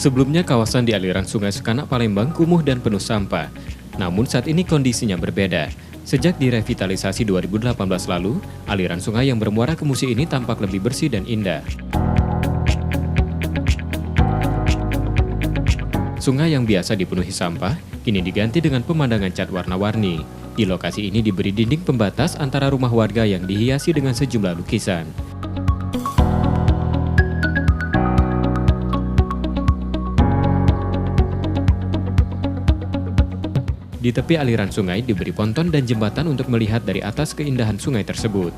Sebelumnya kawasan di aliran Sungai Sekanak Palembang kumuh dan penuh sampah. Namun saat ini kondisinya berbeda. Sejak direvitalisasi 2018 lalu, aliran sungai yang bermuara ke Musi ini tampak lebih bersih dan indah. Sungai yang biasa dipenuhi sampah, kini diganti dengan pemandangan cat warna-warni. Di lokasi ini diberi dinding pembatas antara rumah warga yang dihiasi dengan sejumlah lukisan. Di tepi aliran sungai diberi ponton dan jembatan untuk melihat dari atas keindahan sungai tersebut.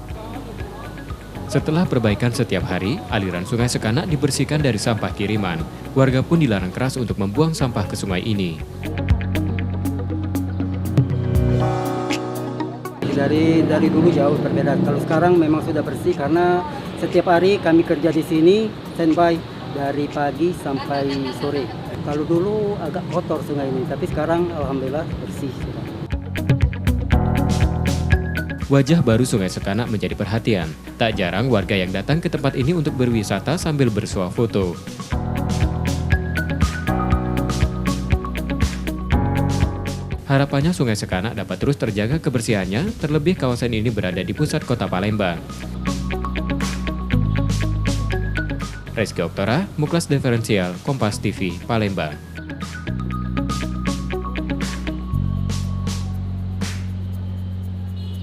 Setelah perbaikan setiap hari, aliran Sungai Sekanak dibersihkan dari sampah kiriman. Warga pun dilarang keras untuk membuang sampah ke sungai ini. Dari dulu jauh berbeda. Kalau sekarang memang sudah bersih karena setiap hari kami kerja di sini standby dari pagi sampai sore. Kalau dulu agak kotor sungai ini, tapi sekarang alhamdulillah bersih. Wajah baru Sungai Sekanak menjadi perhatian. Tak jarang warga yang datang ke tempat ini untuk berwisata sambil bersuah foto. Harapannya Sungai Sekanak dapat terus terjaga kebersihannya, terlebih kawasan ini berada di pusat kota Palembang. Reski Oktora, Muklas Diferensial, Kompas TV, Palembang.